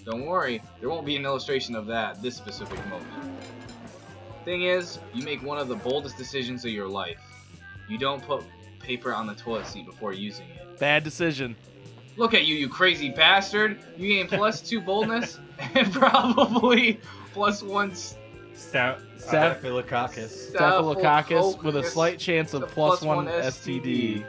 Don't worry, there won't be an illustration of that this specific moment. Thing is, you make one of the boldest decisions of your life. You don't put paper on the toilet seat before using it. Bad decision. Look at you, you crazy bastard! You gain +2 boldness and probably +1 Staphylococcus. Staphylococcus with a focus, slight chance of the +1 +1 STD.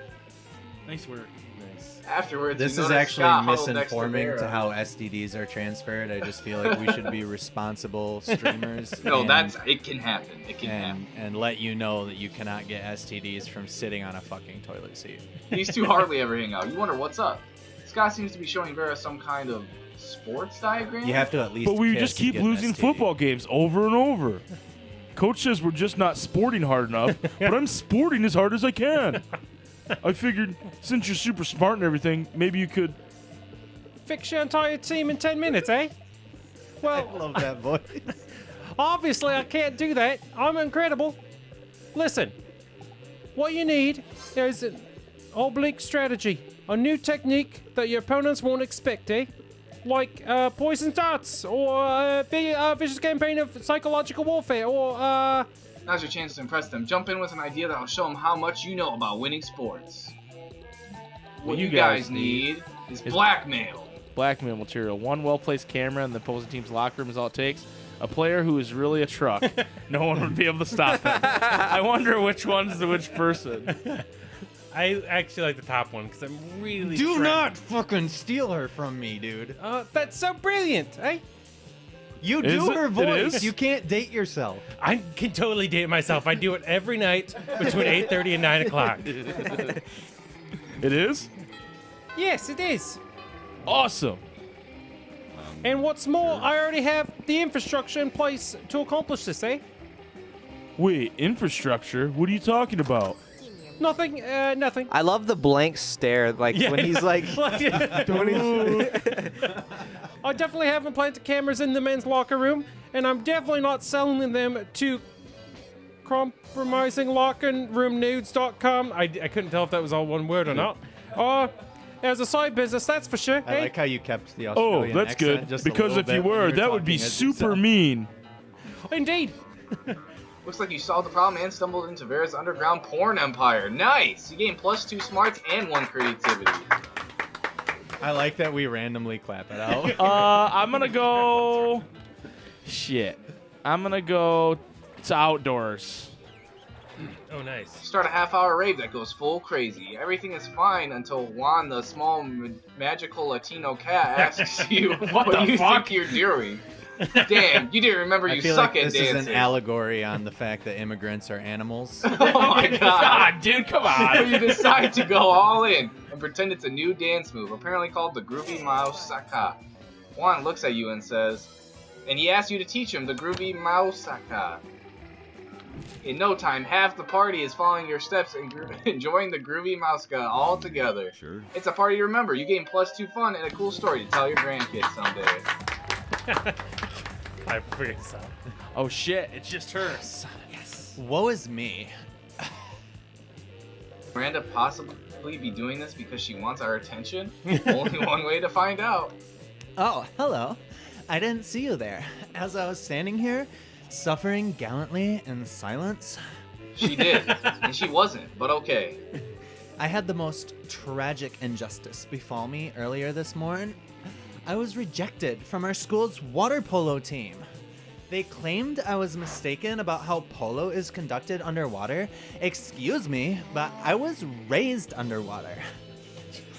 Nice work. Nice. Afterwards, This you is notice actually Scott huddled next to misinforming Vera. to how STDs are transferred. I just feel like we should be responsible streamers. No, and, it can happen. It can happen. and let you know that you cannot get STDs from sitting on a fucking toilet seat. These two hardly ever hang out. You wonder what's up. Scott seems to be showing Vera some kind of sports diagram. You have to at least. But we kiss just to keep get an losing STD. football games over and over. Coach says we're just not sporting hard enough, but I'm sporting as hard as I can. I figured since you're super smart and everything, maybe you could. Fix your entire team in 10 minutes, eh? I Well, love that voice. obviously I can't do that. I'm incredible. Listen, what you need is an oblique strategy, a new technique that your opponents won't expect, eh? Like poison darts, or a vicious campaign of psychological warfare, or Now's your chance to impress them. Jump in with an idea that will show them how much you know about winning sports. What you guys need is blackmail. Blackmail material. One well-placed camera in the opposing team's locker room is all it takes. A player who is really a truck. No one would be able to stop him. I wonder which one's which person. I actually like the top one because I'm really. Do not fucking steal her from me, dude. That's so brilliant, eh? You Is do it? her It voice. is? You can't date yourself. I can totally date myself. I do it every night between 8:30 and 9 o'clock. It is? Yes, it is. Awesome. And what's more, I already have the infrastructure in place to accomplish this, eh? Wait, infrastructure? What are you talking about? Nothing, nothing. I love the blank stare, like when he's like, when he's, I definitely have implanted cameras in the men's locker room, and I'm definitely not selling them to compromisinglockerroomnudes.com. I couldn't tell if that was all one word or not. As a side business, that's for sure. I eh? like how you kept the Oh, Australian that's accent good. just a Because little if you bit when were, that would be talking as you super said. mean. Indeed. Looks like you solved the problem and stumbled into Vera's underground porn empire. Nice! You gain +2 smarts and 1 creativity. I like that we randomly clap it out. I'm gonna go. Shit. I'm gonna go to outdoors. Oh, nice. Start a half-hour rave that goes full crazy. Everything is fine until Juan, the small magical Latino cat, asks you what the you fuck? think you're doing. Damn, you didn't remember I you feel suck like at this is dancing. an allegory on the fact that immigrants are animals. Oh my god. God, dude, come on. You decide to go all in and pretend it's a new dance move, apparently called the Groovy Mausaka. Juan looks at you and says, and he asks you to teach him the Groovy Mausaka. In no time, half the party is following your steps and enjoying the groovy mouse gun all together. Sure. It's a party to remember. You gain +2 fun and a cool story to tell your grandkids someday. I forget so. Oh shit, it's just her. Woe is me. Miranda possibly be doing this because she wants our attention? Only one way to find out. Oh, hello. I didn't see you there. As I was standing here, suffering gallantly in silence, She did, and she wasn't, but okay. I had the most tragic injustice befall me earlier this morning. I was rejected from our school's water polo team. They claimed I was mistaken about how polo is conducted underwater. Excuse me, but I was raised underwater.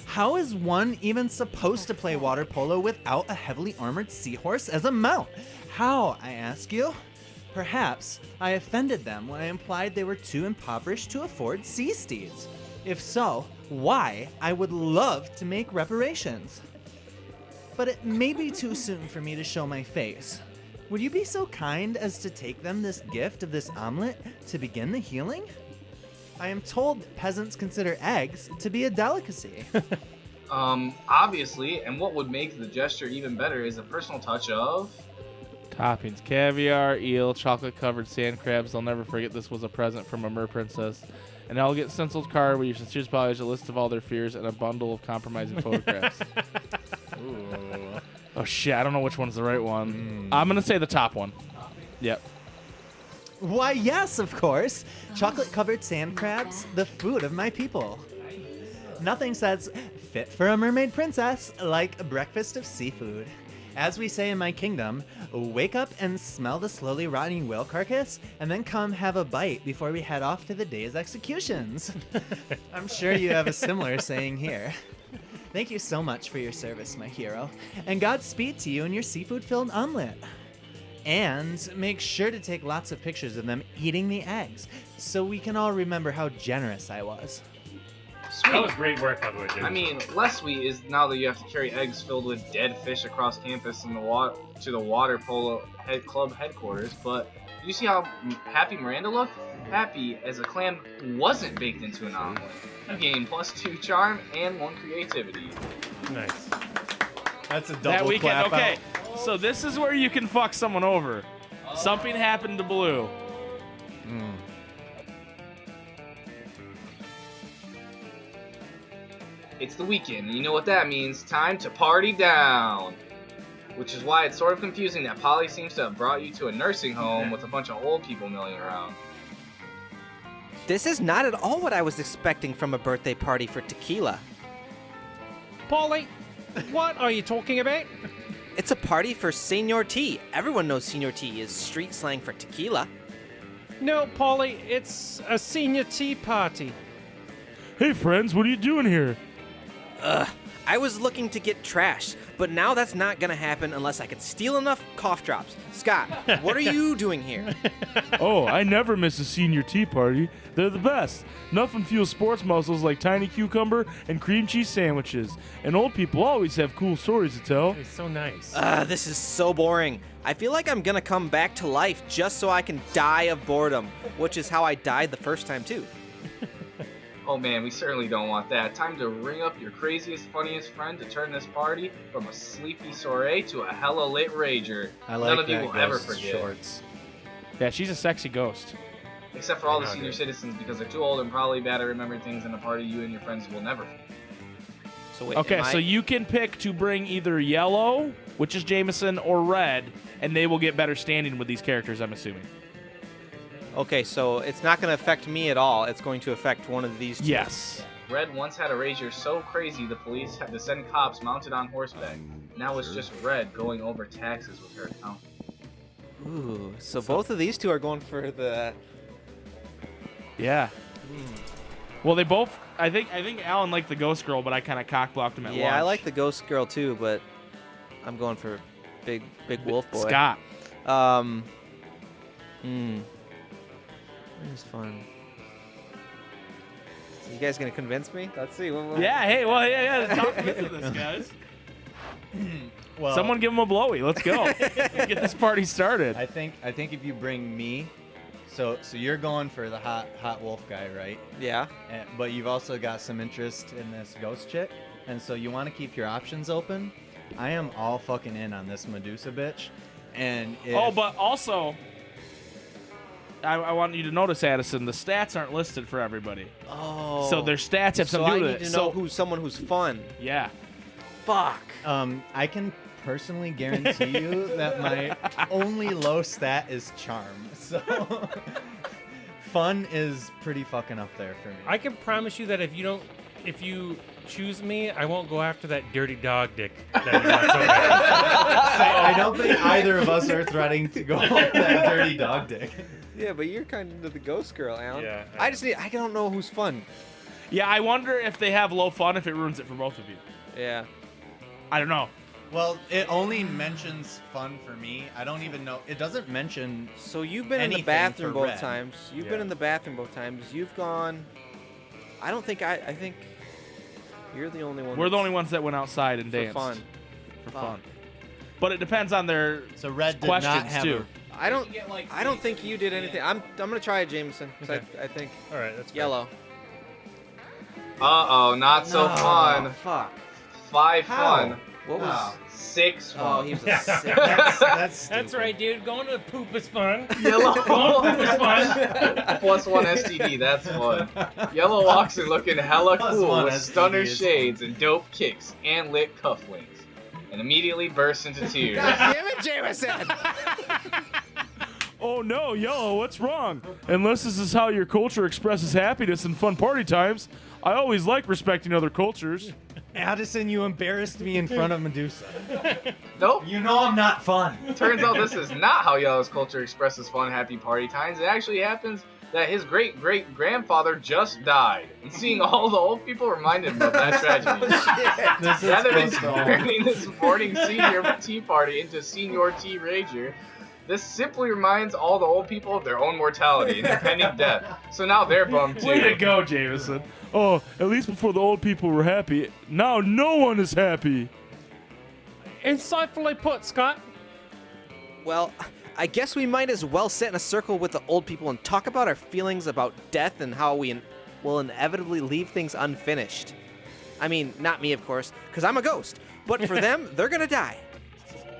How is one even supposed to play water polo without a heavily armored seahorse as a mount? How, I ask you? Perhaps I offended them when I implied they were too impoverished to afford sea steeds. If so, why? I would love to make reparations. But it may be too soon for me to show my face. Would you be so kind as to take them this gift of this omelet to begin the healing? I am told peasants consider eggs to be a delicacy. Obviously, and what would make the gesture even better is a personal touch of... Toppings: caviar, eel, chocolate-covered sand crabs. They'll never forget this was a present from a mer princess. An elegant stenciled card where your sincere spouse has a list of all their fears and a bundle of compromising photographs. Ooh. Oh shit, I don't know which one's the right one. I'm gonna say the top one. Yep. Why, yes, of course. Chocolate-covered sand crabs, the food of my people. Nothing says fit for a mermaid princess like a breakfast of seafood. As we say in my kingdom, wake up and smell the slowly rotting whale carcass, and then come have a bite before we head off to the day's executions. I'm sure you have a similar saying here. Thank you so much for your service, my hero, and Godspeed to you and your seafood-filled omelet. And make sure to take lots of pictures of them eating the eggs, so we can all remember how generous I was. Sweet. That was great work, by the way, James. I mean, less sweet is now that you have to carry eggs filled with dead fish across campus and to the water polo club headquarters, but you see how happy Miranda looked? Happy as a clam wasn't baked into an omelet. You gain +2 charm and 1 creativity. Nice. That's a double That weekend, clap okay. out. So this is where you can fuck someone over. Something happened to Blue. It's the weekend, and you know what that means. Time to party down. Which is why it's sort of confusing that Polly seems to have brought you to a nursing home with a bunch of old people milling around. This is not at all what I was expecting from a birthday party for tequila. Polly, what are you talking about? It's a party for Senior T. Everyone knows Senior T is street slang for tequila. No, Polly, it's a senior tea party. Hey friends, what are you doing here? I was looking to get trash, but now that's not gonna happen unless I can steal enough cough drops. Scott, what are you doing here? Oh, I never miss a senior tea party. They're the best. Nothing fuels sports muscles like tiny cucumber and cream cheese sandwiches. And old people always have cool stories to tell. It's so nice. This is so boring. I feel like I'm gonna come back to life just so I can die of boredom, which is how I died the first time too. Oh man, we certainly don't want that. Time to ring up your craziest, funniest friend to turn this party from a sleepy soiree to a hella lit rager. I like None of that you will ever ghost forget. shorts. Yeah, she's a sexy ghost. Except for all the I know, senior dude. citizens because they're too old and probably bad at remembering things in a party you and your friends will never forget. So wait, Okay, am I- so you can pick to bring either yellow, which is Jameson, or red, and they will get better standing with these characters, I'm assuming. Okay, so it's not gonna affect me at all. It's going to affect one of these two. Yes. Red once had a rager so crazy the police had to send cops mounted on horseback. Now it's just Red going over taxes with her account. Ooh, so both of these two are going for the... Yeah. Well, they both. I think Alan liked the ghost girl, but I kind of cock blocked him at Yeah, launch. I like the ghost girl too, but I'm going for big wolf boy. Scott. It was fun. You guys gonna convince me? Let's see. Yeah. Hey. Well. Yeah. Talk me into this, guys. Well, Someone give him a blowy. Let's go. Get this party started. I think if you bring me So you're going for the hot wolf guy, right? Yeah. But you've also got some interest in this ghost chick, and so you want to keep your options open. I am all fucking in on this Medusa bitch, and but also, I want you to notice, Addison, the stats aren't listed for everybody. Oh. So their stats have so something to do I with need it. to know who's someone who's fun. Yeah. Fuck. I can personally guarantee you that my only low stat is charm. So fun is pretty fucking up there for me. I can promise you that if you choose me, I won't go after that dirty dog dick that you want so bad. I don't think either of us are threatening to go with that dirty dog dick. Yeah, but you're kind of into the ghost girl, Alan. Yeah. I don't know who's fun. Yeah, I wonder if they have low fun, if it ruins it for both of you. Yeah. I don't know. Well, it only mentions fun for me. I don't even know. It doesn't mention. So you've been in the anything bathroom for both red. times. You've Yeah. been in the bathroom both times. You've gone. I don't think I think you're the only one. We're the that's only ones that went outside and for danced. fun. For Fuck. fun. But it depends on their So red did questions, not have too. I don't think you did anything. I'm gonna try it, Jameson. 'Cause Okay. I think All right, that's fair. yellow. Uh-oh, not so Oh, fun. fuck. 5 How? fun. What was? 6 Oh, fun. he was a sick. That's That's right, dude. Going to the poop is fun. Yellow. Going to poop is fun. Plus 1 STD, that's fun. Yellow walks in looking hella Plus cool 1 with STD stunner is shades and dope kicks and lit cufflinks. And immediately bursts into tears. Damn it, Jameson! Oh no, Yellow, what's wrong? Unless this is how your culture expresses happiness and fun party times, I always like respecting other cultures. Addison, you embarrassed me in front of Medusa. Nope. You know I'm not fun. Turns out this is not how Yellow's culture expresses fun, happy party times. It actually happens that his great-great-grandfather just died. And seeing all the old people reminded him of that tragedy. This is Rather than close to home. turning this morning senior tea party into senior tea rager, this simply reminds all the old people of their own mortality and impending death. So now they're bummed too. Way to go, Jameson. Oh, at least before the old people were happy. Now no one is happy. Insightfully put, Scott. Well, I guess we might as well sit in a circle with the old people and talk about our feelings about death and how we will inevitably leave things unfinished. I mean, not me, of course, because I'm a ghost. But for them, they're gonna die.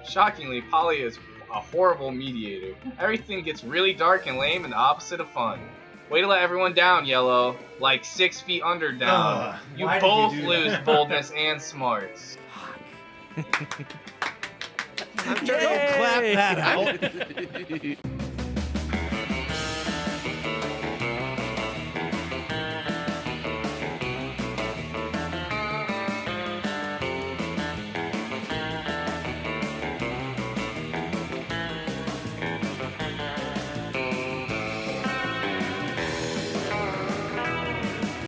Shockingly, Polly is a horrible mediator. Everything gets really dark and lame and the opposite of fun. Way to let everyone down, Yellow. Like 6 feet under down. You why did you both do lose that? boldness and smarts. I'm Don't clap that out.